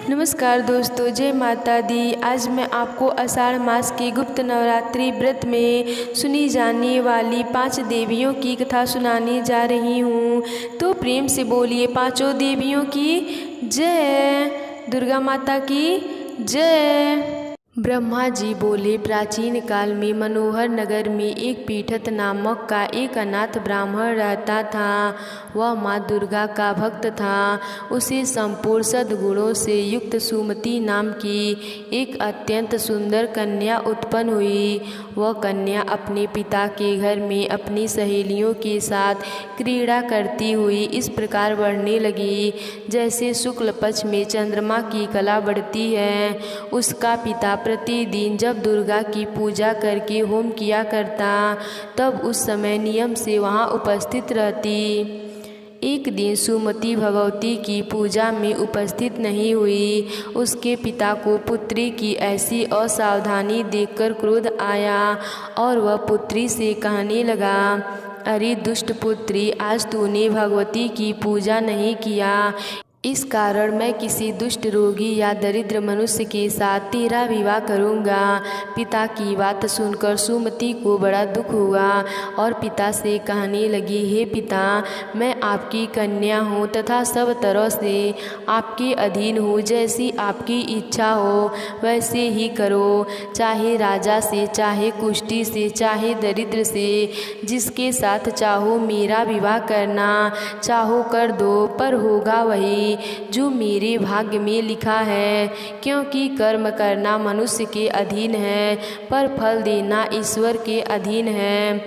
नमस्कार दोस्तों, जय माता दी। आज मैं आपको आषाढ़ मास के गुप्त नवरात्रि व्रत में सुनी जाने वाली 5 देवियों की कथा सुनाने जा रही हूँ। तो प्रेम से बोलिए पांचों देवियों की जय, दुर्गा माता की जय। ब्रह्मा जी बोले, प्राचीन काल में मनोहर नगर में एक पीठत नामक का एक अनाथ ब्राह्मण रहता था। वह माँ दुर्गा का भक्त था। उसे संपूर्ण सद्गुणों से युक्त सुमति नाम की एक अत्यंत सुंदर कन्या उत्पन्न हुई। वह कन्या अपने पिता के घर में अपनी सहेलियों के साथ क्रीड़ा करती हुई इस प्रकार बढ़ने लगी, जैसे शुक्ल पक्ष में चंद्रमा की कला बढ़ती है। उसका पिता प्रतिदिन जब दुर्गा की पूजा करके होम किया करता, तब उस समय नियम से वहाँ उपस्थित रहती। एक दिन सुमति भगवती की पूजा में उपस्थित नहीं हुई। उसके पिता को पुत्री की ऐसी असावधानी देखकर क्रोध आया और वह पुत्री से कहने लगा, अरे दुष्ट पुत्री, आज तूने भगवती की पूजा नहीं किया, इस कारण मैं किसी दुष्ट रोगी या दरिद्र मनुष्य के साथ तेरा विवाह करूंगा। पिता की बात सुनकर सुमति को बड़ा दुख हुआ और पिता से कहने लगी, हे पिता, मैं आपकी कन्या हूँ तथा सब तरह से आपके अधीन हूँ। जैसी आपकी इच्छा हो वैसे ही करो, चाहे राजा से, चाहे कुष्ठी से, चाहे दरिद्र से, जिसके साथ चाहो मेरा विवाह करना चाहो कर दो, पर होगा वही जो मेरे भाग्य में लिखा है। क्योंकि कर्म करना मनुष्य के अधीन है, पर फल देना ईश्वर के अधीन है।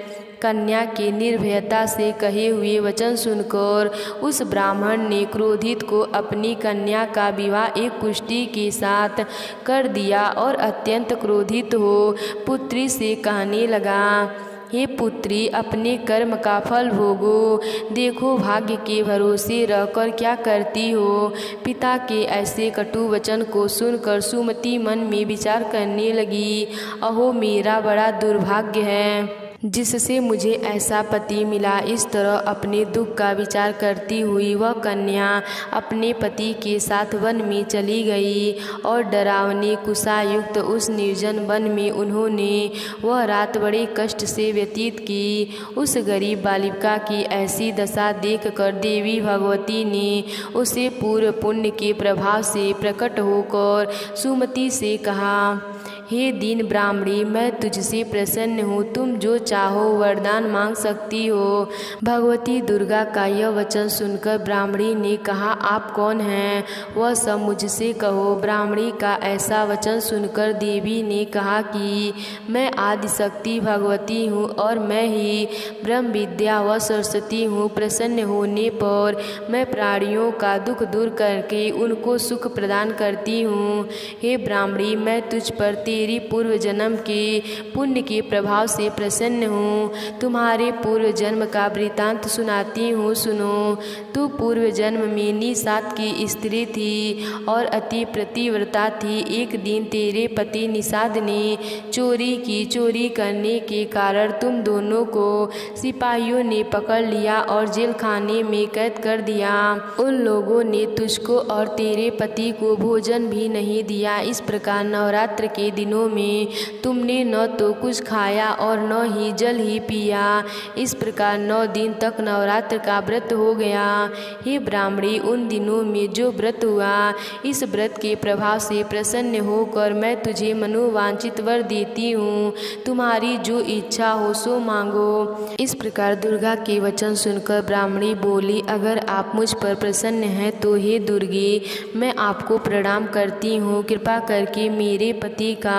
कन्या के निर्भयता से कहे हुए वचन सुनकर उस ब्राह्मण ने क्रोधित को अपनी कन्या का विवाह एक कुष्ठी के साथ कर दिया और अत्यंत क्रोधित हो पुत्री से कहने लगा, हे पुत्री, अपने कर्म का फल भोगो। देखो भाग्य के भरोसे रहकर क्या करती हो। पिता के ऐसे कटु वचन को सुनकर सुमति मन में विचार करने लगी, अहो मेरा बड़ा दुर्भाग्य है जिससे मुझे ऐसा पति मिला। इस तरह अपने दुख का विचार करती हुई वह कन्या अपने पति के साथ वन में चली गई और डरावने कुशायुक्त उस निर्जन वन में उन्होंने वह रात बड़े कष्ट से व्यतीत की। उस गरीब बालिका की ऐसी दशा देखकर देवी भगवती ने उसे पूर्व पुण्य के प्रभाव से प्रकट होकर सुमति से कहा, हे दीन ब्राह्मणी, मैं तुझसे प्रसन्न हूँ, तुम जो चाहो वरदान मांग सकती हो। भगवती दुर्गा का यह वचन सुनकर ब्राह्मणी ने कहा, आप कौन हैं, वह सब मुझसे कहो। ब्राह्मणी का ऐसा वचन सुनकर देवी ने कहा कि मैं आदिशक्ति भगवती हूँ और मैं ही ब्रह्म विद्या व सरस्वती हूँ। प्रसन्न होने पर मैं प्राणियों का दुख दूर करके उनको सुख प्रदान करती हूँ। हे ब्राह्मणी, मैं तुझ पर तेरी पूर्व जन्म के पुण्य के प्रभाव से प्रसन्न हूँ। तुम्हारे पूर्व जन्म का वृतांत सुनाती हूँ, सुनो। तू पूर्व जन्म में निषाद की स्त्री थी और अति प्रतिव्रता थी। एक दिन तेरे पति निषाद ने चोरी की। चोरी करने के कारण तुम दोनों को सिपाहियों ने पकड़ लिया और जेल खाने में कैद कर दिया। उन लोगों ने तुझको और तेरे पति को भोजन भी नहीं दिया। इस प्रकार नवरात्र के दिनों में तुमने न तो कुछ खाया और न ही जल ही पिया। इस प्रकार 9 दिन तक नवरात्र का व्रत हो गया। हे ब्राह्मणी, उन दिनों में जो व्रत हुआ, इस व्रत के प्रभाव से प्रसन्न होकर मैं तुझे मनोवांछित वर देती हूँ। तुम्हारी जो इच्छा हो सो मांगो। इस प्रकार दुर्गा के वचन सुनकर ब्राह्मणी बोली, अगर आप मुझ पर प्रसन्न हैं तो हे दुर्गे, मैं आपको प्रणाम करती हूँ। कृपा करके मेरे पति का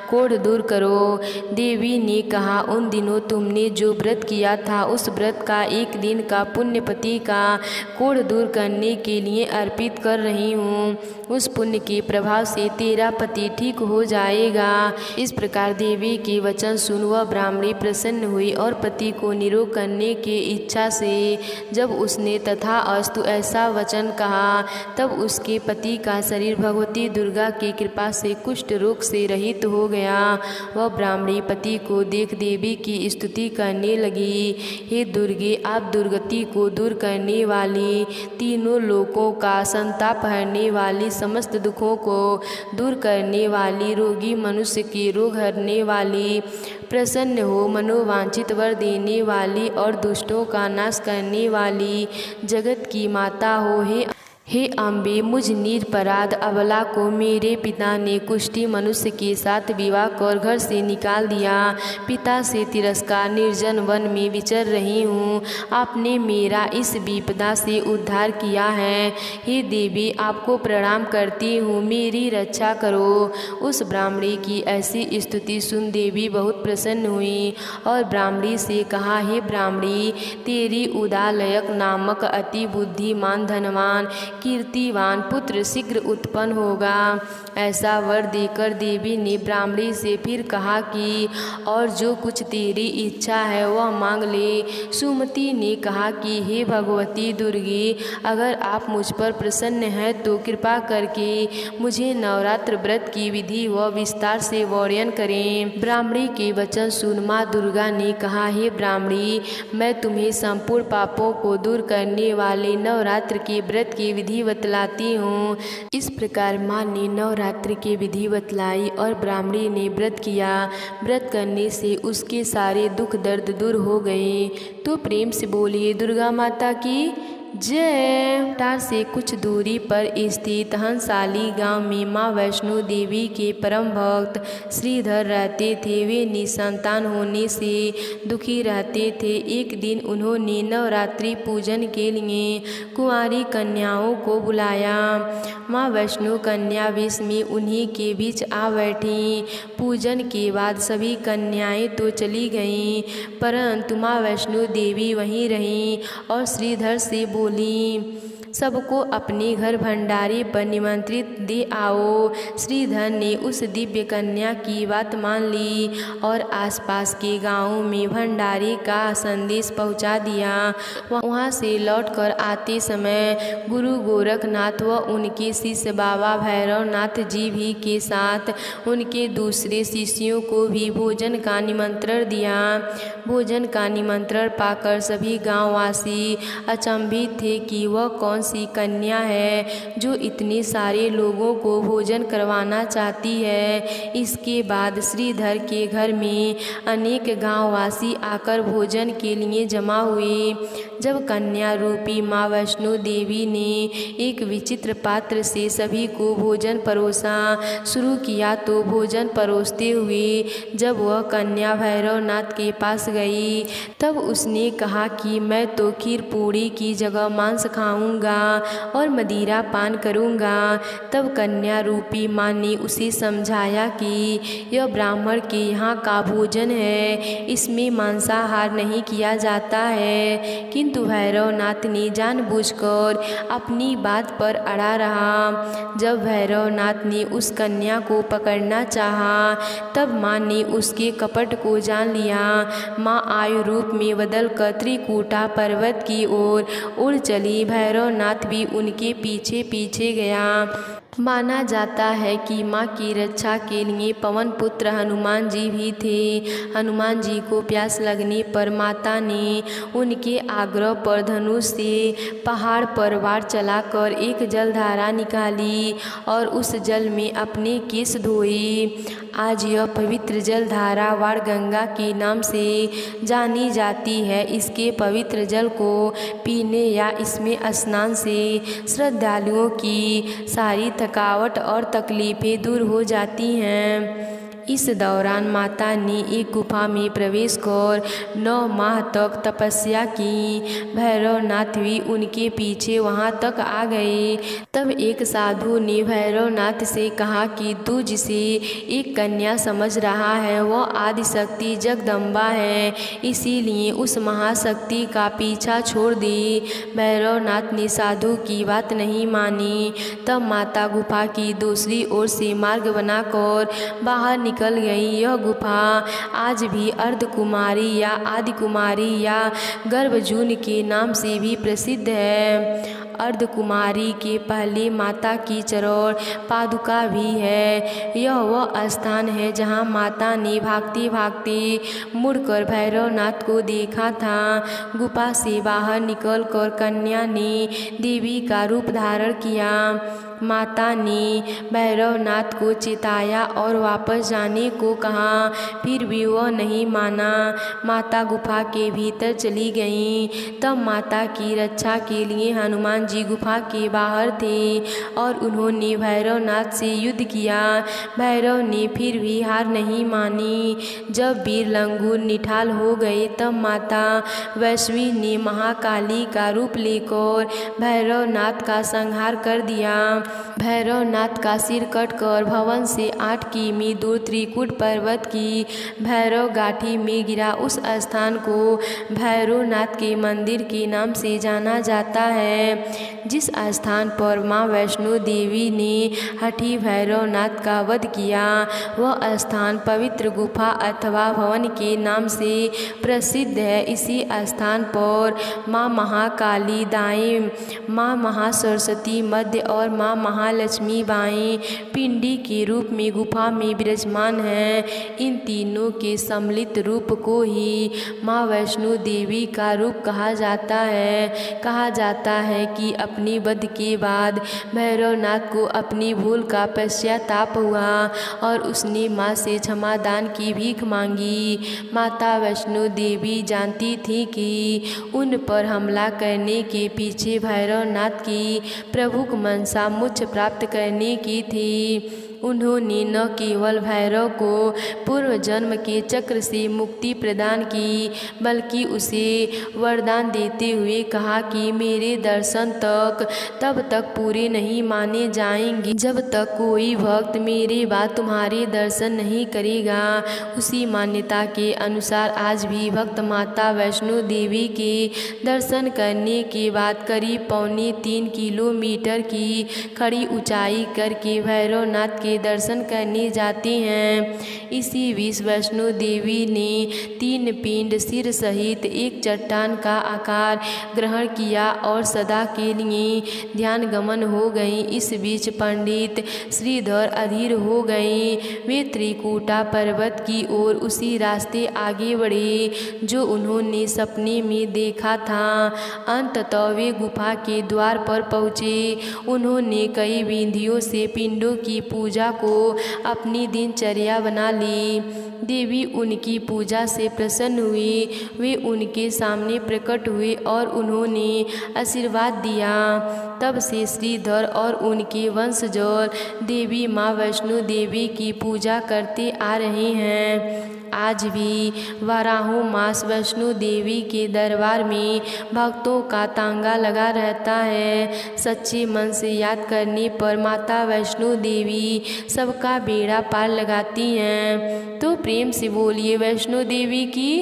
कोढ़ दूर करो। देवी ने कहा, उन दिनों तुमने जो व्रत किया था उस व्रत का एक दिन का पुण्य पति का कोढ़ दूर करने के लिए अर्पित कर रही हूँ। उस पुण्य के प्रभाव से तेरा पति ठीक हो जाएगा। इस प्रकार देवी के वचन सुन वह ब्राह्मणी प्रसन्न हुई और पति को निरोग करने की इच्छा से जब उसने तथा अस्तु ऐसा वचन कहा, तब उसके पति का शरीर भगवती दुर्गा की कृपा से कुष्ठ रोग से रहित भयभीत हो गया। वह ब्राह्मणी पति को देख देवी की स्तुति करने लगी। हे दुर्गे, आप दुर्गति को दूर करने वाली, तीनों लोकों का संताप हरने वाली, समस्त दुखों को दूर करने वाली, रोगी मनुष्य के रोग हरने वाली, प्रसन्न हो मनोवांछित वर देने वाली और दुष्टों का नाश करने वाली, जगत की माता हो। हे अम्बे, मुझ निरपराध अबला को मेरे पिता ने कुष्ठी मनुष्य के साथ विवाह कर घर से निकाल दिया। पिता से तिरस्कार निर्जन वन में विचर रही हूँ। आपने मेरा इस विपदा से उद्धार किया है। हे देवी, आपको प्रणाम करती हूँ, मेरी रक्षा करो। उस ब्राह्मणी की ऐसी स्तुति सुन देवी बहुत प्रसन्न हुई और ब्राह्मणी से कहा, हे ब्राह्मणी, तेरी उदालयक नामक अति बुद्धिमान धनवान कीर्तिवान पुत्र शीघ्र उत्पन्न होगा। ऐसा वर देकर देवी ने ब्राह्मणी से फिर कहा कि और जो कुछ तेरी इच्छा है वह मांग ले। सुमति ने कहा कि हे भगवती दुर्गे, अगर आप मुझ पर प्रसन्न हैं तो कृपा करके मुझे नवरात्र व्रत की विधि व विस्तार से वर्णन करें। ब्राह्मणी के वचन सुन माँ दुर्गा ने कहा, हे ब्राह्मणी, मैं तुम्हें संपूर्ण पापों को दूर करने वाले नवरात्र के व्रत की विधि बतलाती हूँ। इस प्रकार माँ ने नवरात्रि की विधि बतलाई और ब्राह्मणी ने व्रत किया। व्रत करने से उसके सारे दुख दर्द दूर हो गए। तो प्रेम से बोलिए दुर्गा माता की जय। टार से कुछ दूरी पर स्थित हंसाली गांव में माँ वैष्णो देवी के परम भक्त श्रीधर रहते थे। वे निसंतान होने से दुखी रहते थे। एक दिन उन्होंने नवरात्रि पूजन के लिए कुंवारी कन्याओं को बुलाया। माँ वैष्णो कन्या वेश में उन्हीं के बीच आ बैठी। पूजन के बाद सभी कन्याएं तो चली गईं, परंतु माँ वैष्णो देवी वहीं रहीं और श्रीधर से बोली, सबको अपने घर भंडारे पर निमंत्रित दे आओ। श्रीधर ने उस दिव्य कन्या की बात मान ली और आसपास के गांवों में भंडारे का संदेश पहुंचा दिया। वहां से लौटकर आते समय गुरु गोरखनाथ व उनके शिष्य बाबा भैरवनाथ जी भी के साथ उनके दूसरे शिष्यों को भी भोजन का निमंत्रण दिया। भोजन का निमंत्रण पाकर सभी गांववासी अचंभित थे कि वह कौन सी कन्या है जो इतने सारे लोगों को भोजन करवाना चाहती है। इसके बाद श्रीधर के घर में अनेक गांववासी आकर भोजन के लिए जमा हुए। जब कन्या रूपी माँ वैष्णो देवी ने एक विचित्र पात्र से सभी को भोजन परोसा शुरू किया तो भोजन परोसते हुए जब वह कन्या भैरवनाथ के पास गई तब उसने कहा कि मैं तो खीर पूड़ी की जगह मांस खाऊंगा और मदिरा पान करूंगा। तब कन्या रूपी माँ ने उसे समझाया कि यह ब्राह्मण के यहाँ का भोजन है, इसमें मांसाहार नहीं किया जाता है। किंतु भैरवनाथ ने जानबूझकर अपनी बात पर अड़ा रहा। जब भैरवनाथ ने उस कन्या को पकड़ना चाहा तब माँ ने उसके कपट को जान लिया। माँ आयु रूप में बदलकर त्रिकूटा पर्वत की ओर उड़ चली। भैरवनाथ भी उनके पीछे पीछे गया। माना जाता है कि माँ की रक्षा के लिए पवन पुत्र हनुमान जी भी थे। हनुमान जी को प्यास लगने पर माता ने उनके आग्रह पर धनुष से पहाड़ पर वार चलाकर एक जलधारा निकाली और उस जल में अपने केश धोए। आज यह पवित्र जलधारा वार गंगा के नाम से जानी जाती है। इसके पवित्र जल को पीने या इसमें स्नान से श्रद्धालुओं की सारी थकावट और तकलीफ़ें दूर हो जाती हैं। इस दौरान माता ने एक गुफा में प्रवेश कर 9 माह तक तपस्या की। भैरवनाथ भी उनके पीछे वहां तक आ गए। तब एक साधु ने भैरवनाथ से कहा कि तू जिसे एक कन्या समझ रहा है वह आदिशक्ति जगदम्बा है, इसीलिए उस महाशक्ति का पीछा छोड़ दे। भैरवनाथ ने साधु की बात नहीं मानी। तब माता गुफा की दूसरी ओर से मार्ग बनाकर बाहर निकल गई। यह गुफा आज भी अर्धकुमारी या आदिकुमारी या गर्भजून के नाम से भी प्रसिद्ध है। अर्धकुमारी के पहले माता की चरण पादुका भी है। यह वह स्थान है जहाँ माता ने भागते भागते मुड़कर भैरवनाथ को देखा था। गुफा से बाहर निकलकर कन्या ने देवी का रूप धारण किया। माता ने भैरवनाथ को चिताया और वापस जाने को कहा, फिर भी वह नहीं माना। माता गुफा के भीतर चली गईं। तब माता की रक्षा के लिए हनुमान जी गुफा के बाहर थे और उन्होंने भैरवनाथ से युद्ध किया। भैरव ने फिर भी हार नहीं मानी। जब वीर लंगूर निठाल हो गए तब माता वैष्णवी ने महाकाली का रूप लेकर भैरवनाथ का संहार कर दिया। भैरवनाथ का सिर कटकर भवन से 8 किमी दूर त्रिकूट पर्वत की भैरव घाटी में गिरा। उस स्थान को भैरवनाथ के मंदिर के नाम से जाना जाता है। जिस स्थान पर माँ वैष्णो देवी ने हठी भैरवनाथ का वध किया, वह स्थान पवित्र गुफा अथवा भवन के नाम से प्रसिद्ध है। इसी स्थान पर माँ महाकाली दाएं, माँ महासरस्वती मध्य और माँ महालक्ष्मी बाएं पिंडी के रूप में गुफा में विराजमान है। इन तीनों के सम्मिलित रूप को ही माँ वैष्णो देवी का रूप कहा जाता है। कहा जाता है कि अपने वध के बाद भैरवनाथ को अपनी भूल का पश्चाताप हुआ और उसने माँ से क्षमादान की भीख मांगी। माता वैष्णो देवी जानती थी कि उन पर हमला करने के पीछे भैरवनाथ की प्रभुक मनसा मोक्ष प्राप्त करने की थी। उन्होंने न केवल भैरव को पूर्व जन्म के चक्र से मुक्ति प्रदान की, बल्कि उसे वरदान देते हुए कहा कि मेरे दर्शन तब तक पूरे नहीं माने जाएंगे जब तक कोई भक्त मेरे बाद तुम्हारे दर्शन नहीं करेगा। उसी मान्यता के अनुसार आज भी भक्त माता वैष्णो देवी के दर्शन करने के बाद करीब 3.25 किलोमीटर की खड़ी ऊंचाई करके भैरवनाथ के दर्शन करने जाते हैं। इसी बीच वैष्णो देवी ने 3 पिंड सिर सहित एक चट्टान का आकार ग्रहण किया और सदा के लिए ध्यान गमन हो गई। इस बीच पंडित श्रीधर अधीर हो गए। वे त्रिकूटा पर्वत की ओर उसी रास्ते आगे बढ़े जो उन्होंने सपने में देखा था। अंततः वे गुफा के द्वार पर पहुँचे। उन्होंने कई विधियों से पिंडों की पूजा को अपनी दिनचर्या बना ली। देवी उनकी पूजा से प्रसन्न हुई। वे उनके सामने प्रकट हुए और उन्होंने आशीर्वाद दिया। तब से श्रीधर और उनके वंशज देवी माँ वैष्णो देवी की पूजा करते आ रहे हैं। आज भी बारहों मास वैष्णो देवी के दरबार में भक्तों का तांगा लगा रहता है। सच्चे मन से याद करने पर माता वैष्णो देवी सबका बेड़ा पार लगाती हैं। तो प्रेम से बोलिए वैष्णो देवी की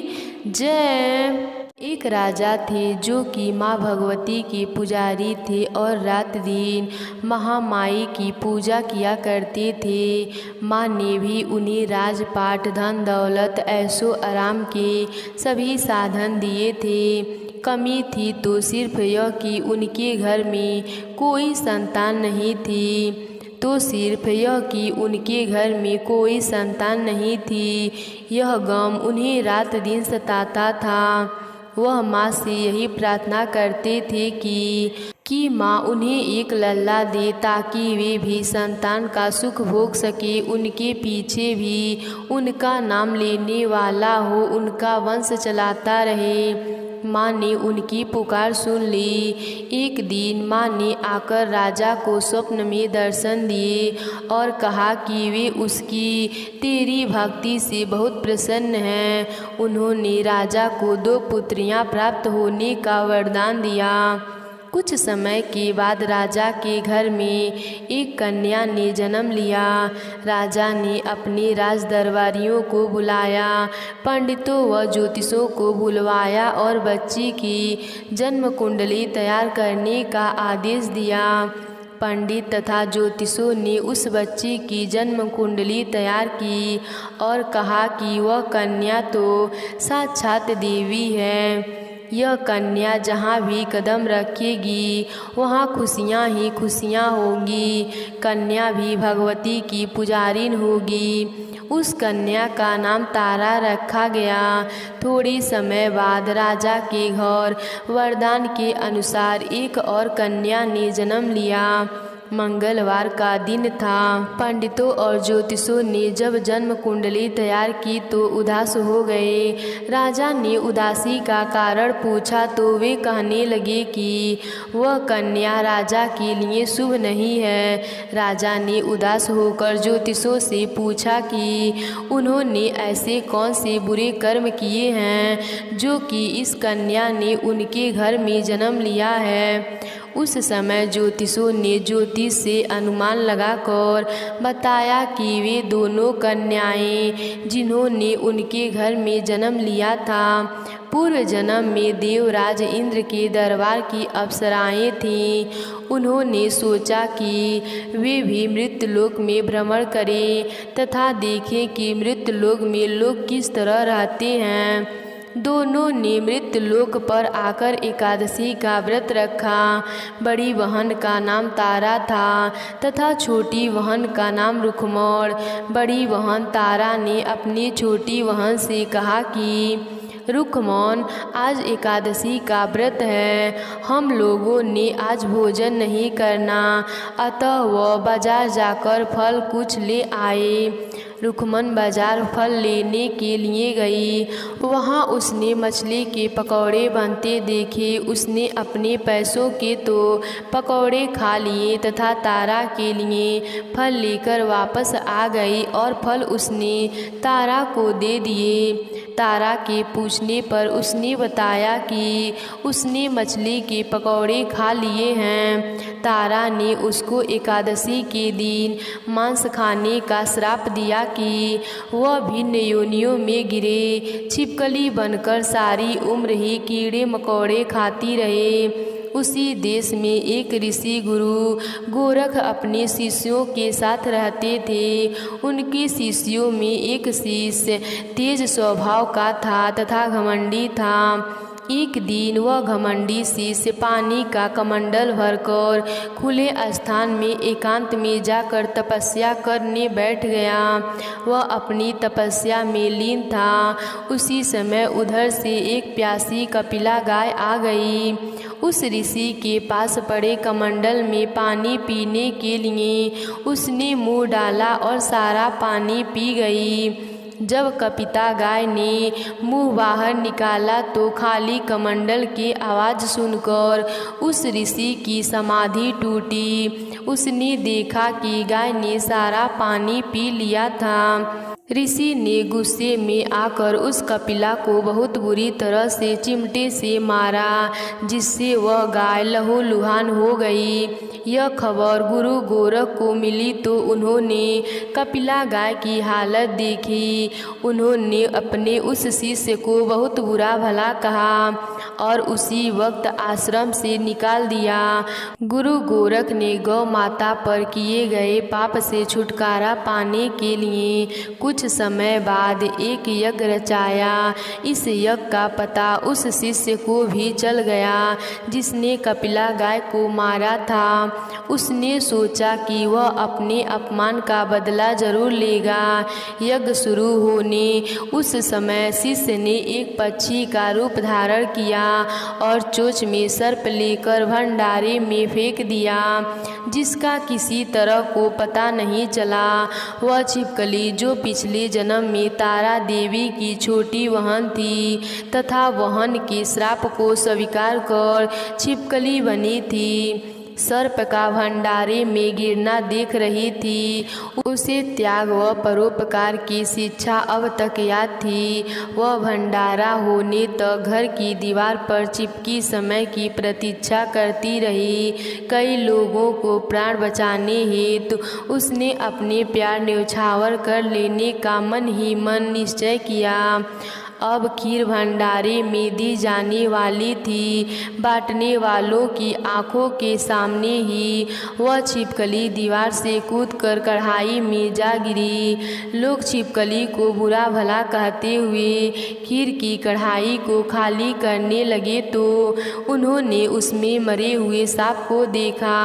जय। एक राजा थे जो कि माँ भगवती के पुजारी थे और रात दिन महामाई की पूजा किया करते थे। माँ ने भी उन्हें राजपाट, धन दौलत, ऐशो आराम के सभी साधन दिए थे। कमी थी तो सिर्फ यह कि उनके घर में कोई संतान नहीं थी। यह गम उन्हें रात दिन सताता था। वह माँ से यही प्रार्थना करते थे कि माँ उन्हें एक लल्ला दे ताकि वे भी संतान का सुख भोग सके, उनके पीछे भी उनका नाम लेने वाला हो, उनका वंश चलाता रहे। माँ ने उनकी पुकार सुन ली। एक दिन माँ ने आकर राजा को स्वप्न में दर्शन दिए और कहा कि वे उसकी तेरी भक्ति से बहुत प्रसन्न हैं। उन्होंने राजा को 2 पुत्रियां प्राप्त होने का वरदान दिया। कुछ समय के बाद राजा के घर में एक कन्या ने जन्म लिया। राजा ने अपने राज दरबारियों को बुलाया, पंडितों व ज्योतिषों को बुलवाया और बच्ची की जन्म कुंडली तैयार करने का आदेश दिया। पंडित तथा ज्योतिषों ने उस बच्ची की जन्म कुंडली तैयार की और कहा कि वह कन्या तो साक्षात देवी है। यह कन्या जहाँ भी कदम रखेगी वहाँ खुशियाँ ही खुशियाँ होंगी। कन्या भी भगवती की पुजारिन होगी। उस कन्या का नाम तारा रखा गया। थोड़ी समय बाद राजा के घर वरदान के अनुसार एक और कन्या ने जन्म लिया। मंगलवार का दिन था। पंडितों और ज्योतिषों ने जब जन्म कुंडली तैयार की तो उदास हो गए। राजा ने उदासी का कारण पूछा तो वे कहने लगे कि वह कन्या राजा के लिए शुभ नहीं है। राजा ने उदास होकर ज्योतिषों से पूछा कि उन्होंने ऐसे कौन से बुरे कर्म किए हैं जो कि इस कन्या ने उनके घर में जन्म लिया है। उस समय ज्योतिषों ने ज्योतिष से अनुमान लगाकर बताया कि वे दोनों कन्याएं जिन्होंने उनके घर में जन्म लिया था पूर्व जन्म में देवराज इंद्र के दरबार की अप्सराएं थीं। उन्होंने सोचा कि वे भी मृत्युलोक में भ्रमण करें तथा देखें कि मृत्युलोक में लोग किस तरह रहते हैं। दोनों ने मृत्युलोक पर आकर एकादशी का व्रत रखा। बड़ी बहन का नाम तारा था तथा छोटी बहन का नाम रुक्मौर। बड़ी बहन तारा ने अपनी छोटी बहन से कहा कि रुक्मौन, आज एकादशी का व्रत है, हम लोगों ने आज भोजन नहीं करना, अतः वह बाजार जाकर फल कुछ ले आए। रुक्मन बाजार फल लेने के लिए गई। वहाँ उसने मछली के पकौड़े बनते देखे। उसने अपने पैसों के तो पकौड़े खा लिए तथा तारा के लिए फल लेकर वापस आ गई और फल उसने तारा को दे दिए। तारा के पूछने पर उसने बताया कि उसने मछली के पकौड़े खा लिए हैं। तारा ने उसको एकादशी के दिन मांस खाने का श्राप दिया कि वह भिन्न योनियों में गिरे, छिपकली बनकर सारी उम्र ही कीड़े मकोड़े खाती रहे। उसी देश में एक ऋषि गुरु गोरख अपने शिष्यों के साथ रहते थे। उनके शिष्यों में एक शिष्य तेज स्वभाव का था तथा घमंडी था। एक दिन वह घमंडी शिष्य पानी का कमंडल भरकर खुले स्थान में एकांत में जाकर तपस्या करने बैठ गया। वह अपनी तपस्या में लीन था। उसी समय उधर से एक प्यासी कपिला गाय आ गई। उस ऋषि के पास पड़े कमंडल में पानी पीने के लिए उसने मुंह डाला और सारा पानी पी गई। जब कपिता गाय ने मुंह बाहर निकाला तो खाली कमंडल की आवाज़ सुनकर उस ऋषि की समाधि टूटी। उसने देखा कि गाय ने सारा पानी पी लिया था। ऋषि ने गुस्से में आकर उस कपिला को बहुत बुरी तरह से चिमटे से मारा, जिससे वह गाय लहूलुहान हो गई। यह खबर गुरु गोरख को मिली तो उन्होंने कपिला गाय की हालत देखी। उन्होंने अपने उस शिष्य को बहुत बुरा भला कहा और उसी वक्त आश्रम से निकाल दिया। गुरु गोरख ने गौ माता पर किए गए पाप से छुटकारा पाने के लिए कुछ समय बाद एक यज्ञ रचाया। इस यज्ञ का पता उस शिष्य को भी चल गया जिसने कपिला गाय को मारा था। उसने सोचा कि वह अपने अपमान का बदला जरूर लेगा। यज्ञ शुरू होने उस समय शिष्य ने एक पक्षी का रूप धारण किया और चोंच में सर्प लेकर भंडारे में फेंक दिया, जिसका किसी तरह को पता नहीं चला। वह छिपकली जो पिछले जन्म में तारा देवी की छोटी बहन थी तथा बहन के श्राप को स्वीकार कर छिपकली बनी थी, सर्प का भंडारे में गिरना देख रही थी। उसे त्याग व परोपकार की शिक्षा अब तक याद थी। वह भंडारा होने तक घर की दीवार पर चिपकी समय की प्रतीक्षा करती रही। कई लोगों को प्राण बचाने हेतु उसने अपने प्यार न्यौछावर कर लेने का मन ही मन निश्चय किया। अब खीर भंडारे में दी जाने वाली थी। बांटने वालों की आंखों के सामने ही वह छिपकली दीवार से कूदकर कढ़ाई में जा गिरी। लोग छिपकली को बुरा भला कहते हुए खीर की कढ़ाई को खाली करने लगे तो उन्होंने उसमें मरे हुए सांप को देखा।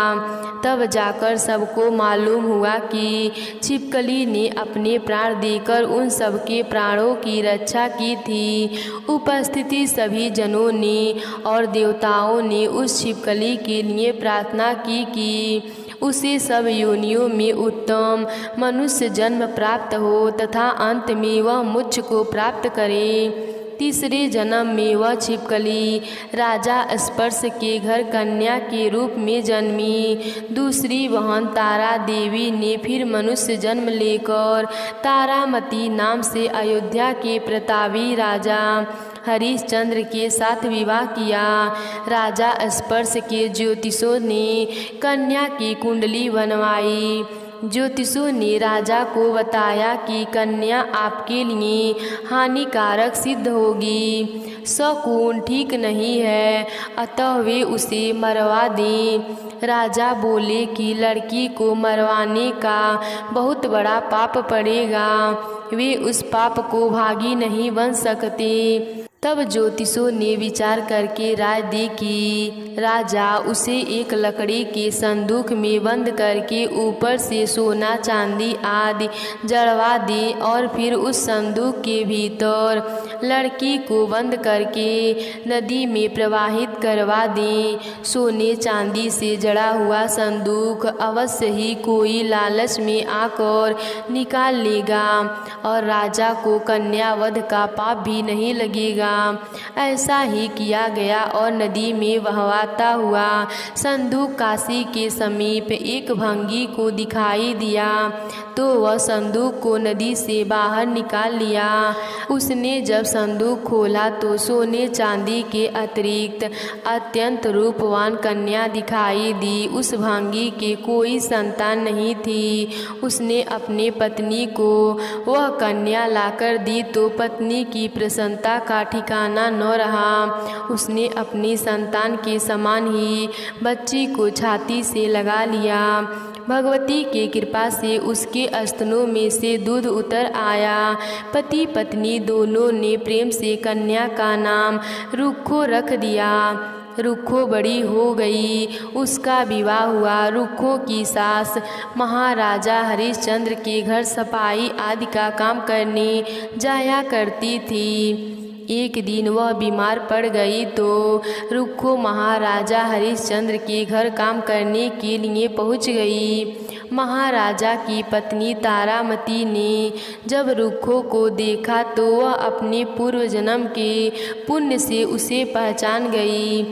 तब जाकर सबको मालूम हुआ कि छिपकली ने अपने प्राण देकर उन सबके प्राणों की रक्षा की थी। उपस्थित सभी जनों ने और देवताओं ने उस छिपकली के लिए प्रार्थना की कि उसे सब योनियों में उत्तम मनुष्य जन्म प्राप्त हो तथा अंत में वह मोक्ष को प्राप्त करे। तीसरे जन्म में वह छिपकली राजा स्पर्श के घर कन्या के रूप में जन्मी। दूसरी बहन तारा देवी ने फिर मनुष्य जन्म लेकर तारामती नाम से अयोध्या के प्रतापी राजा हरिश्चंद्र के साथ विवाह किया। राजा स्पर्श के ज्योतिषों ने कन्या की कुंडली बनवाई। ज्योतिषों ने राजा को बताया कि कन्या आपके लिए हानिकारक सिद्ध होगी, शकुन ठीक नहीं है, अतः वे उसे मरवा दें। राजा बोले कि लड़की को मरवाने का बहुत बड़ा पाप पड़ेगा, वे उस पाप को भागी नहीं बन सकते। तब ज्योतिषों ने विचार करके राय दी कि राजा उसे एक लकड़ी के संदूक में बंद करके ऊपर से सोना चांदी आदि जड़वा दे और फिर उस संदूक के भीतर लड़की को बंद करके नदी में प्रवाहित करवा दें। सोने चांदी से जड़ा हुआ संदूक अवश्य ही कोई लालच में आकर निकाल लेगा और राजा को कन्यावध का पाप भी नहीं लगेगा। ऐसा ही किया गया और नदी में बहवाता हुआ संदूक काशी के समीप एक भंगी को दिखाई दिया तो वह संदूक को नदी से बाहर निकाल लिया। उसने जब संदूक खोला तो सोने चांदी के अतिरिक्त अत्यंत रूपवान कन्या दिखाई दी। उस भंगी के कोई संतान नहीं थी। उसने अपने पत्नी को वह कन्या लाकर दी तो पत्नी की प्रसन्नता का ठिकाना न रहा। उसने अपनी संतान के समान ही बच्ची को छाती से लगा लिया। भगवती के कृपा से उसके स्तनों में से दूध उतर आया। पति पत्नी दोनों ने प्रेम से कन्या का नाम रुक्खो रख दिया। रुक्खो बड़ी हो गई, उसका विवाह हुआ। रुक्खो की सास महाराजा हरिश्चंद्र के घर सफाई आदि का काम करने जाया करती थी। एक दिन वह बीमार पड़ गई तो रुक्खो महाराजा हरिश्चंद्र के घर काम करने के लिए पहुंच गई। महाराजा की पत्नी तारामती ने जब रुक्खो को देखा तो वह अपने पूर्व जन्म के पुण्य से उसे पहचान गई।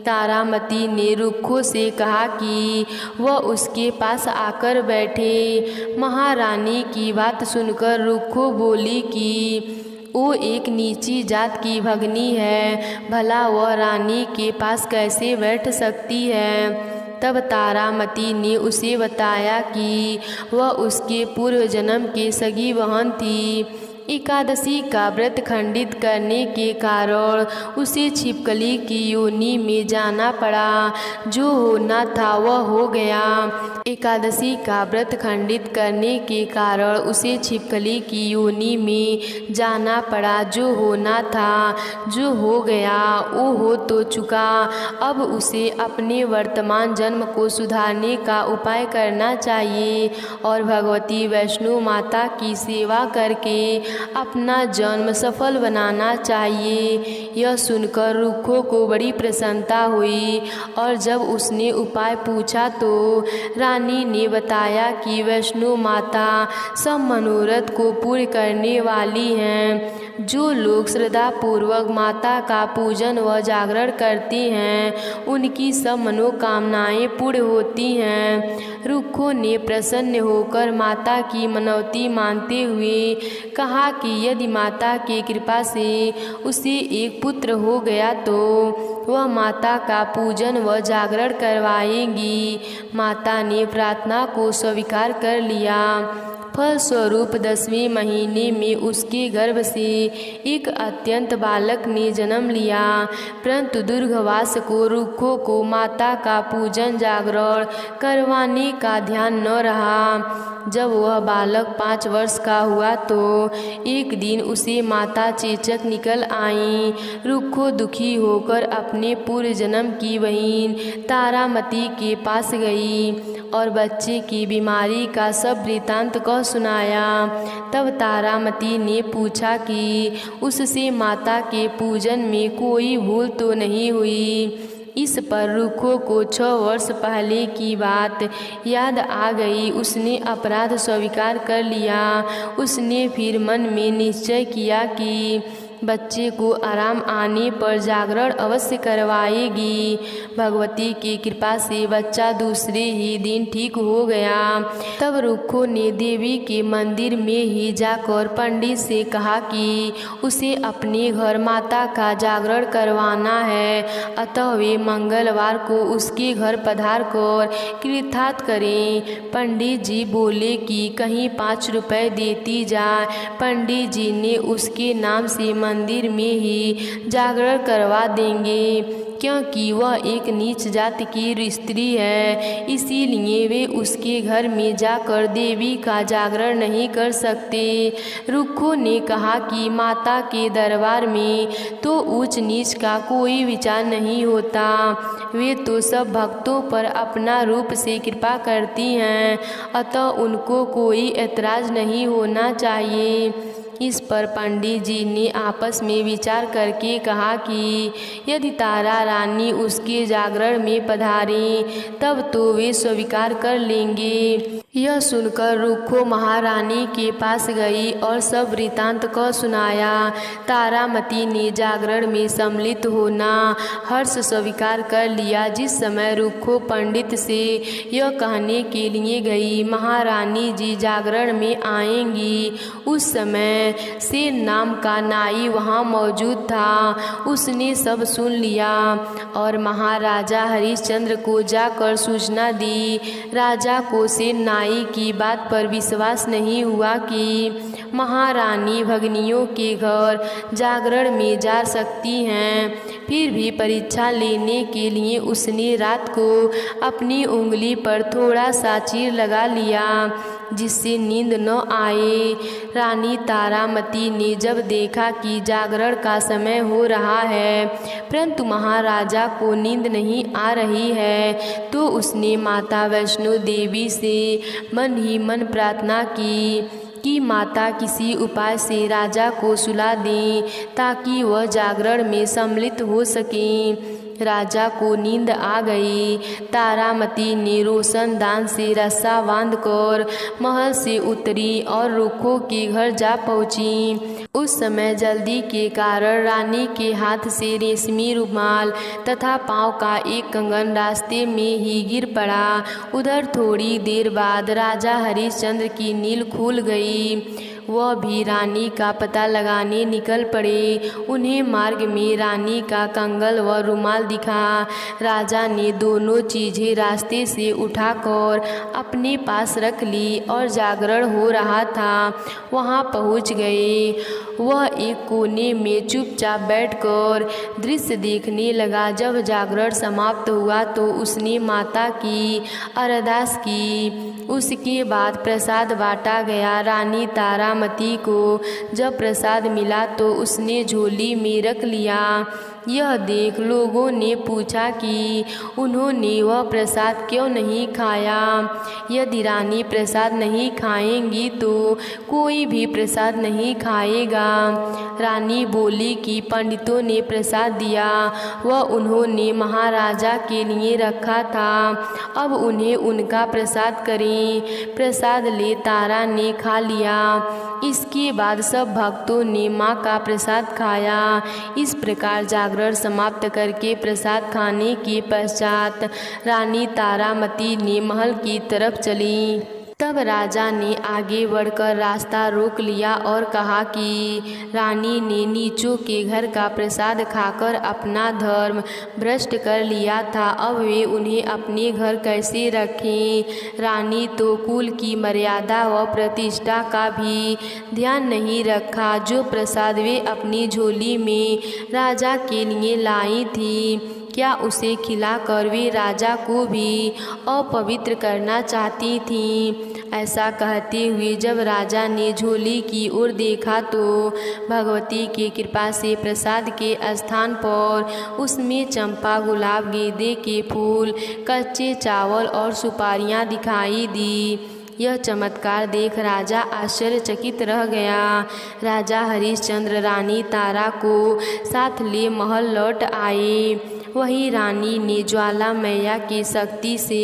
तारामती ने रुक्खो से कहा कि वह उसके पास आकर बैठे। महारानी की बात सुनकर रुक्खो बोली कि वो एक नीची जात की भगनी है, भला वह रानी के पास कैसे बैठ सकती है। तब तारामती ने उसे बताया कि वह उसके पूर्व जन्म के सगी बहन थी। एकादशी का व्रत खंडित करने के कारण उसे छिपकली की योनि में जाना पड़ा। जो होना था वह हो गया। एकादशी का व्रत खंडित करने के कारण उसे छिपकली की योनि में जाना पड़ा। जो होना था, जो हो गया, वो हो तो चुका। अब उसे अपने वर्तमान जन्म को सुधारने का उपाय करना चाहिए और भगवती वैष्णो माता की सेवा करके अपना जन्म सफल बनाना चाहिए। यह सुनकर रुक्खो को बड़ी प्रसन्नता हुई और जब उसने उपाय पूछा तो रानी ने बताया कि वैष्णो माता सब मनोरथ को पूर्ण करने वाली हैं। जो लोग श्रद्धा पूर्वक माता का पूजन व जागरण करते हैं उनकी सब मनोकामनाएं पूर्ण होती हैं। रुक्खो ने प्रसन्न होकर माता की मनौती मानते हुए कहा कि यदि माता की कृपा से उसे एक पुत्र हो गया तो वह माता का पूजन व जागरण करवाएंगी। माता ने प्रार्थना को स्वीकार कर लिया। फलस्वरूप 10वें महीने में उसके गर्भ से एक अत्यंत बालक ने जन्म लिया। परंतु दूरघवास को रूखों को माता का पूजन जागरण करवाने का ध्यान न रहा। जब वह बालक 5 वर्ष का हुआ तो एक दिन उसे माता चेचक निकल आई। रूखो दुखी होकर अपने पूर्व जन्म की बहन तारामती के पास गई और बच्चे की बीमारी का सब वृतांत कह सुनाया। तब तारामती ने पूछा कि उससे माता के पूजन में कोई भूल तो नहीं हुई। इस पर रूखो को 6 वर्ष पहले की बात याद आ गई। उसने अपराध स्वीकार कर लिया। उसने फिर मन में निश्चय किया कि बच्चे को आराम आने पर जागरण अवश्य करवाएगी। भगवती की कृपा से बच्चा दूसरे ही दिन ठीक हो गया। तब रूखो ने देवी के मंदिर में ही जाकर पंडित से कहा कि उसे अपने घर माता का जागरण करवाना है, अतः वे मंगलवार को उसके घर पधार कर कृतार्थ करें। पंडित जी बोले कि कहीं 5 रुपए देती जाए। पंडित जी ने उसके नाम से मंदिर में ही जागरण करवा देंगे, क्योंकि वह एक नीच जाति की स्त्री है, इसीलिए वे उसके घर में जाकर देवी का जागरण नहीं कर सकते। रूखो ने कहा कि माता के दरबार में तो ऊंच नीच का कोई विचार नहीं होता, वे तो सब भक्तों पर अपना रूप से कृपा करती हैं, अतः उनको कोई ऐतराज नहीं होना चाहिए। इस पर पंडित जी ने आपस में विचार करके कहा कि यदि तारा रानी उसके जागरण में पधारें तब तो वे स्वीकार कर लेंगे। यह सुनकर रूखो महारानी के पास गई और सब वृतांत को सुनाया। तारामती ने जागरण में सम्मिलित होना हर्ष स्वीकार कर लिया। जिस समय रूखो पंडित से यह कहने के लिए गई महारानी जी जागरण में आएंगी, उस समय सेन नाम का नाई वहाँ मौजूद था। उसने सब सुन लिया और महाराजा हरिश्चंद्र को जाकर सूचना दी। राजा को सेन नाई की बात पर विश्वास नहीं हुआ कि महारानी भगनियों के घर जागरण में जा सकती हैं। फिर भी परीक्षा लेने के लिए उसने रात को अपनी उंगली पर थोड़ा सा चीर लगा लिया, जिससे नींद न आए। रानी तारामती ने जब देखा कि जागरण का समय हो रहा है परंतु महाराजा को नींद नहीं आ रही है, तो उसने माता वैष्णो देवी से मन ही मन प्रार्थना की कि माता किसी उपाय से राजा को सुला दें ताकि वह जागरण में सम्मिलित हो सकें। राजा को नींद आ गई। तारामती ने रोशनदान से रस्सा बांधकर महल से उतरी और रूखो के घर जा पहुंची। उस समय जल्दी के कारण रानी के हाथ से रेशमी रुमाल तथा पाँव का एक कंगन रास्ते में ही गिर पड़ा। उधर थोड़ी देर बाद राजा हरिश्चंद्र की नींद खुल गई। वह भी रानी का पता लगाने निकल पड़े। उन्हें मार्ग में रानी का कंगन व रुमाल दिखा। राजा ने दोनों चीज़ें रास्ते से उठाकर अपने पास रख ली और जागरण हो रहा था वहाँ पहुँच गए। वह एक कोने में चुपचाप बैठकर दृश्य देखने लगा। जब जागरण समाप्त हुआ तो उसने माता की अरदास की। उसके बाद प्रसाद बांटा गया। रानी तारामती को जब प्रसाद मिला तो उसने झोली में रख लिया। यह देख लोगों ने पूछा कि उन्होंने वह प्रसाद क्यों नहीं खाया। यदि रानी प्रसाद नहीं खाएंगी तो कोई भी प्रसाद नहीं खाएगा। रानी बोली कि पंडितों ने प्रसाद दिया, वह उन्होंने महाराजा के लिए रखा था, अब उन्हें उनका प्रसाद करें। प्रसाद ले तारा ने खा लिया। इसके बाद सब भक्तों ने माँ का प्रसाद खाया। इस प्रकार जागरण समाप्त करके प्रसाद खाने के पश्चात रानी तारामती ने महल की तरफ चली। तब राजा ने आगे बढ़कर रास्ता रोक लिया और कहा कि रानी ने नीचों के घर का प्रसाद खाकर अपना धर्म भ्रष्ट कर लिया था, अब वे उन्हें अपने घर कैसे रखें। रानी तो कुल की मर्यादा व प्रतिष्ठा का भी ध्यान नहीं रखा। जो प्रसाद वे अपनी झोली में राजा के लिए लाई थी, क्या उसे खिलाकर वे राजा को भी अपवित्र करना चाहती थीं। ऐसा कहते हुए जब राजा ने झोली की ओर देखा तो भगवती की कृपा से प्रसाद के स्थान पर उसमें चंपा, गुलाब, गेंदे के फूल, कच्चे चावल और सुपारियां दिखाई दी। यह चमत्कार देख राजा आश्चर्यचकित रह गया। राजा हरिश्चंद्र रानी तारा को साथ ले महल लौट आए। वही रानी ने ज्वाला मैया की शक्ति से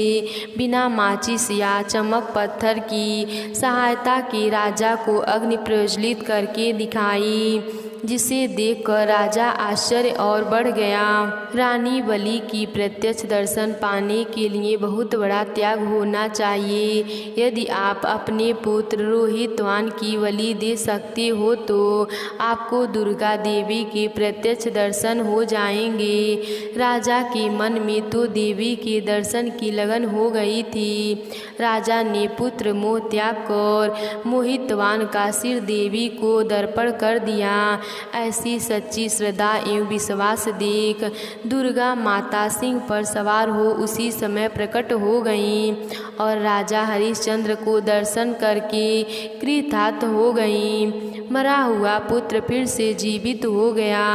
बिना माचिस या चमक पत्थर की सहायता के राजा को अग्नि प्रज्वलित करके दिखाई, जिसे देखकर राजा आश्चर्य और बढ़ गया। रानी बलि की प्रत्यक्ष दर्शन पाने के लिए बहुत बड़ा त्याग होना चाहिए। यदि आप अपने पुत्र रोहितवान की बलि दे सकते हो तो आपको दुर्गा देवी के प्रत्यक्ष दर्शन हो जाएंगे। राजा के मन में तो देवी के दर्शन की लगन हो गई थी। राजा ने पुत्र मोह त्याग कर मोहितवान का सिर देवी को दर्पण कर दिया। ऐसी सच्ची श्रद्धा एवं विश्वास देख दुर्गा माता सिंह पर सवार हो उसी समय प्रकट हो गईं और राजा हरिश्चंद्र को दर्शन करके कृतार्थ हो गईं। मरा हुआ पुत्र फिर से जीवित हो गया।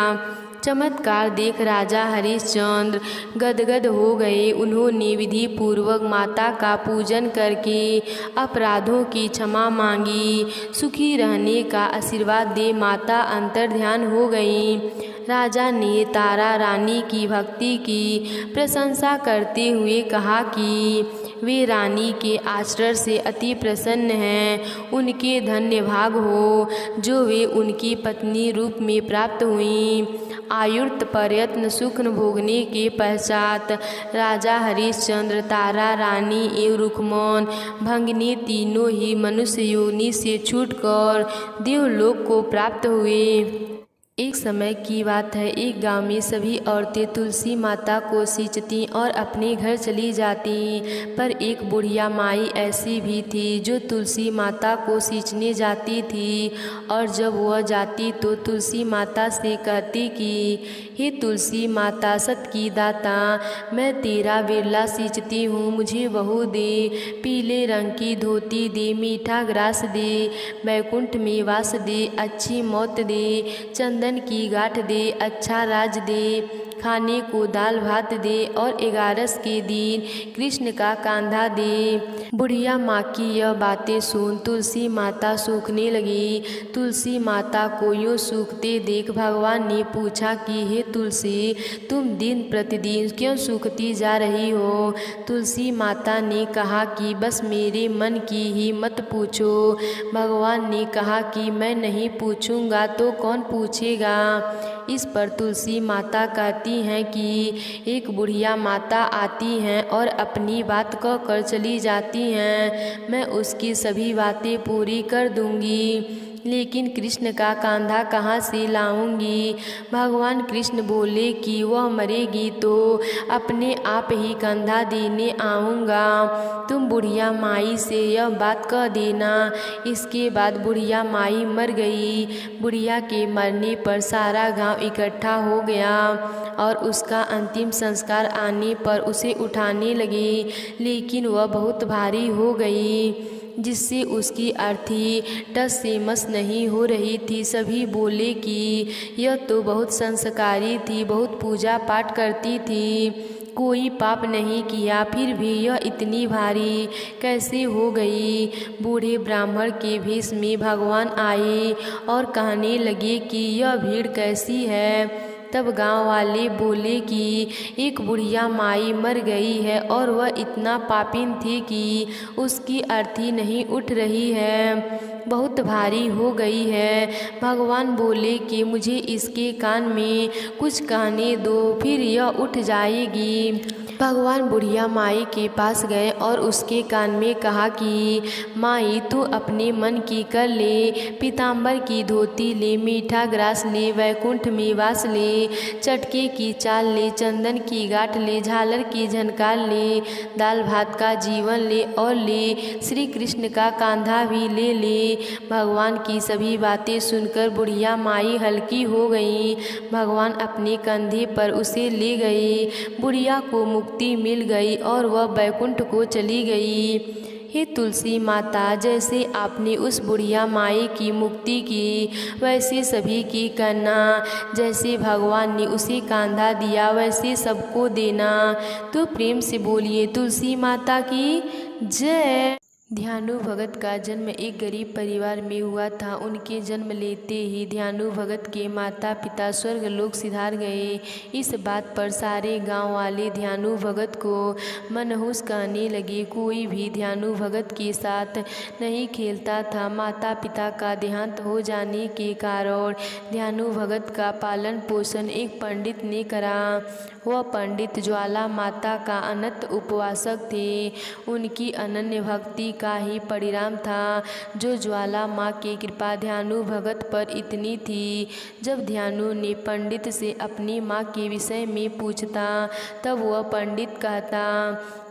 चमत्कार देख राजा हरिश्चंद्र गदगद हो गए। उन्होंने विधि पूर्वक माता का पूजन करके अपराधों की क्षमा मांगी। सुखी रहने का आशीर्वाद दे माता अंतर्ध्यान हो गईं। राजा ने तारा रानी की भक्ति की प्रशंसा करते हुए कहा कि वे रानी के आचरण से अति प्रसन्न हैं। उनके धन्य भाग हो जो वे उनकी पत्नी रूप में प्राप्त हुईं। आयुर्त प्रयत्न सुख भोगने के पश्चात राजा हरिश्चंद्र, तारा रानी एवं रुक्मौन भंगिनी तीनों ही मनुष्य योनि से छूटकर देवलोक को प्राप्त हुए। एक समय की बात है, एक गांव में सभी औरतें तुलसी माता को सींचती और अपने घर चली जाती, पर एक बुढ़िया माई ऐसी भी थी जो तुलसी माता को सींचने जाती थी और जब वह जाती तो तुलसी माता से कहती कि हे तुलसी माता सत की दाता, मैं तेरा बिरला सींचती हूँ, मुझे बहू दे, पीले रंग की धोती दे, मीठा ग्रास दे, बैकुंठ में वास दे, अच्छी मौत दे, चंदन की गांठ दे, अच्छा राज दे, खाने को दाल भात दे और 11 के दिन कृष्ण का कांधा दे। बुढ़िया माँ की यह बातें सुन तुलसी माता सूखने लगी। तुलसी माता को यूँ सूखते देख भगवान ने पूछा कि हे तुलसी, तुम दिन प्रतिदिन क्यों सूखती जा रही हो। तुलसी माता ने कहा कि बस मेरे मन की ही मत पूछो। भगवान ने कहा कि मैं नहीं पूछूंगा तो कौन पूछेगा। इस पर तुलसी माता कहती हैं कि एक बुढ़िया माता आती हैं और अपनी बात कह कर चली जाती हैं, मैं उसकी सभी बातें पूरी कर दूंगी, लेकिन कृष्ण का कांधा कहाँ से लाऊंगी। भगवान कृष्ण बोले कि वह मरेगी तो अपने आप ही कंधा देने आऊँगा, तुम बुढ़िया माई से यह बात कह देना। इसके बाद बुढ़िया माई मर गई। बुढ़िया के मरने पर सारा गांव इकट्ठा हो गया और उसका अंतिम संस्कार आने पर उसे उठाने लगे, लेकिन वह बहुत भारी हो गई जिससे उसकी अर्थी टस से मस नहीं हो रही थी। सभी बोले कि यह तो बहुत संस्कारी थी, बहुत पूजा पाठ करती थी, कोई पाप नहीं किया, फिर भी यह इतनी भारी कैसे हो गई। बूढ़े ब्राह्मण के भेष में भगवान आए और कहने लगे कि यह भीड़ कैसी है। तब गांव वाले बोले कि एक बुढ़िया माई मर गई है और वह इतना पापिन थी कि उसकी अर्थी नहीं उठ रही है, बहुत भारी हो गई है। भगवान बोले कि मुझे इसके कान में कुछ कहने दो, फिर यह उठ जाएगी। भगवान बुढ़िया माई के पास गए और उसके कान में कहा कि माई तू अपने मन की कर ले, पीताम्बर की धोती ले, मीठा ग्रास ले, वैकुंठ में वास ले, चटके की चाल ले, चंदन की गांठ ले, झालर की झनकार ले, दाल भात का जीवन ले और ले श्री कृष्ण का कांधा भी ले ले। भगवान की सभी बातें सुनकर बुढ़िया माई हल्की हो गई। भगवान अपने कंधे पर उसे ले गए। बुढ़िया को मुक्ति मिल गई और वह बैकुंठ को चली गई। हे तुलसी माता, जैसे आपने उस बुढ़िया माई की मुक्ति की वैसे सभी की करना। जैसे भगवान ने उसे कांधा दिया वैसे सबको देना। तो प्रेम से बोलिए तुलसी माता की जय। ध्यानु भगत का जन्म एक गरीब परिवार में हुआ था। उनके जन्म लेते ही ध्यानु भगत के माता पिता स्वर्गलोक सिधार गए। इस बात पर सारे गांव वाले ध्यानु भगत को मनहूस कहने लगे। कोई भी ध्यानु भगत के साथ नहीं खेलता था। माता पिता का देहांत हो जाने के कारण ध्यानु भगत का पालन पोषण एक पंडित ने करा। वह पंडित ज्वाला माता का अनंत उपवासक थे। उनकी अनन्य भक्ति का ही परिणाम था जो ज्वाला माँ की कृपा ध्यानु भगत पर इतनी थी। जब ध्यानु ने पंडित से अपनी माँ के विषय में पूछता तब वह पंडित कहता,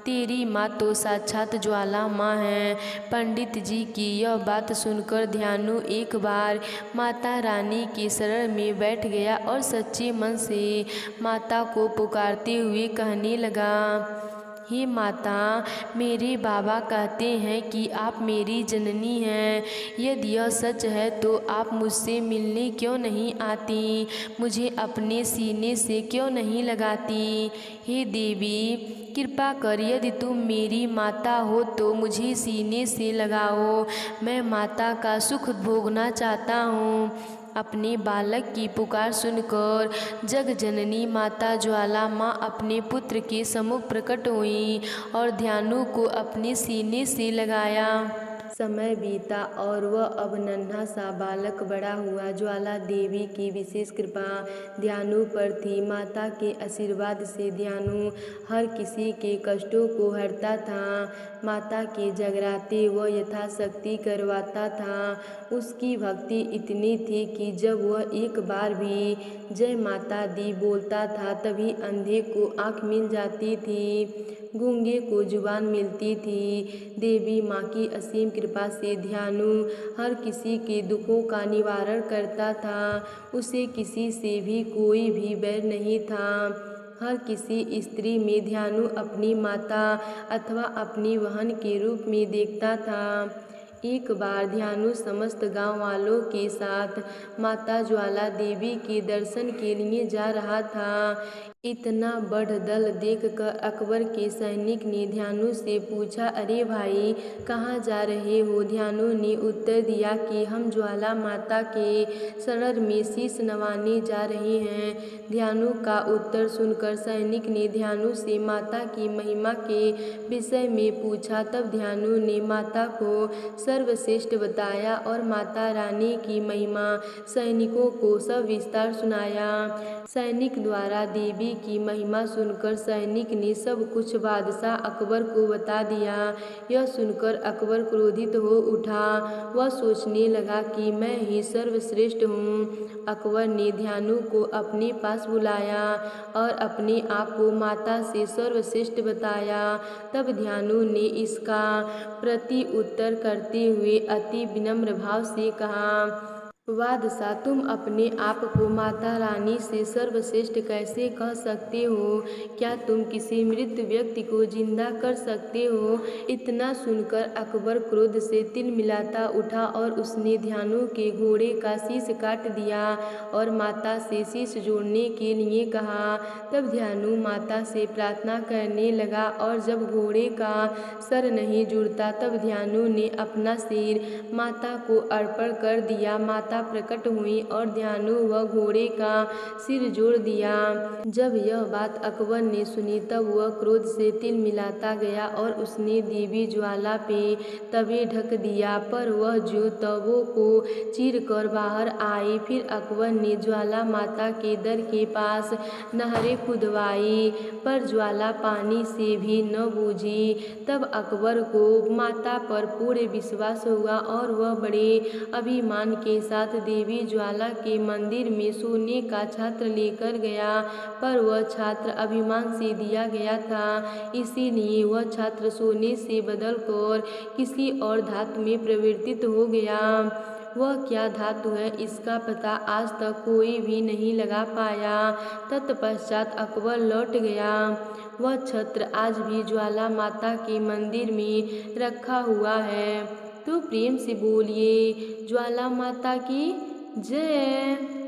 तेरी माँ तो साक्षात ज्वाला माँ है। पंडित जी की यह बात सुनकर ध्यानु एक बार माता रानी के शरण में बैठ गया और सच्चे मन से माता को पुकारते हुए कहने लगा, हे माता, मेरे बाबा कहते हैं कि आप मेरी जननी हैं। यदि यह सच है तो आप मुझसे मिलने क्यों नहीं आती, मुझे अपने सीने से क्यों नहीं लगाती। हे देवी, कृपा कर यदि तुम मेरी माता हो तो मुझे सीने से लगाओ। मैं माता का सुख भोगना चाहता हूँ। अपने बालक की पुकार सुनकर जग जननी माता ज्वाला माँ अपने पुत्र के सम्मुख प्रकट हुई और ध्यानु को अपने सीने से लगाया। समय बीता और वह अब नन्हा सा बालक बड़ा हुआ। ज्वाला देवी की विशेष कृपा ध्यानु पर थी। माता के आशीर्वाद से ध्यानु हर किसी के कष्टों को हरता था। माता के जगराते वह यथाशक्ति करवाता था। उसकी भक्ति इतनी थी कि जब वह एक बार भी जय माता दी बोलता था तभी अंधे को आँख मिल जाती थी, गूंगे को जुबान मिलती थी। देवी माँ की असीम कृपा से ध्यानु हर किसी के दुखों का निवारण करता था। उसे किसी से भी कोई भी बैर नहीं था। हर किसी स्त्री में ध्यानु अपनी माता अथवा अपनी बहन के रूप में देखता था। एक बार ध्यानु समस्त गांव वालों के साथ माता ज्वाला देवी के दर्शन के लिए जा रहा था। इतना बड़ दल देखकर अकबर के सैनिक ने ध्यानु से पूछा, अरे भाई, कहाँ जा रहे हो। ध्यानु ने उत्तर दिया कि हम ज्वाला माता के शरण में शीश नवाने जा रहे हैं। ध्यानु का उत्तर सुनकर सैनिक ने ध्यानु से माता की महिमा के विषय में पूछा। तब ध्यानु ने माता को सर्वश्रेष्ठ बताया और माता रानी की महिमा सैनिकों को सब विस्तार सुनाया। सैनिक द्वारा देवी की महिमा सुनकर सैनिक ने सब कुछ बादशाह अकबर को बता दिया। यह सुनकर अकबर क्रोधित हो उठा। वह सोचने लगा कि मैं ही सर्वश्रेष्ठ हूँ। अकबर ने ध्यानु को अपने पास बुलाया और अपने आप को माता से सर्वश्रेष्ठ बताया। तब ध्यानु ने इसका प्रति उत्तर करते हुए अति विनम्र भाव से कहा, बादशाह, तुम अपने आप को माता रानी से सर्वश्रेष्ठ कैसे कह सकते हो। क्या तुम किसी मृत व्यक्ति को जिंदा कर सकते हो। इतना सुनकर अकबर क्रोध से तिलमिलाता उठा और उसने ध्यानु के घोड़े का शीश काट दिया और माता से शीश जोड़ने के लिए कहा। तब ध्यानु माता से प्रार्थना करने लगा और जब घोड़े का सर नहीं जुड़ता तब ध्यानु ने अपना सिर माता को अर्पण कर दिया। माता माता प्रकट हुई और ध्यानु व घोड़े का सिर जोड़ दिया। जब यह बात अकबर ने सुनी तब वह क्रोध से तिल मिलाता गया और उसने देवी ज्वाला पे तवे ढक दिया, पर वह जो तवों को चीर कर बाहर आई। फिर अकबर ने ज्वाला माता के दर के पास नहरें खुदवाई, पर ज्वाला पानी से भी न बूझी। तब अकबर को माता पर पूर्ण विश्वास हुआ और वह बड़े अभिमान के साथ देवी ज्वाला के मंदिर में सोने का छत्र लेकर गया, पर वह छत्र अभिमान से दिया गया था, इसीलिए वह छत्र सोने से बदलकर किसी और धातु में परिवर्तित हो गया। वह क्या धातु है इसका पता आज तक कोई भी नहीं लगा पाया। तत्पश्चात अकबर लौट गया। वह छत्र आज भी ज्वाला माता के मंदिर में रखा हुआ है। तो प्रेम से बोलिए ज्वाला माता की जय।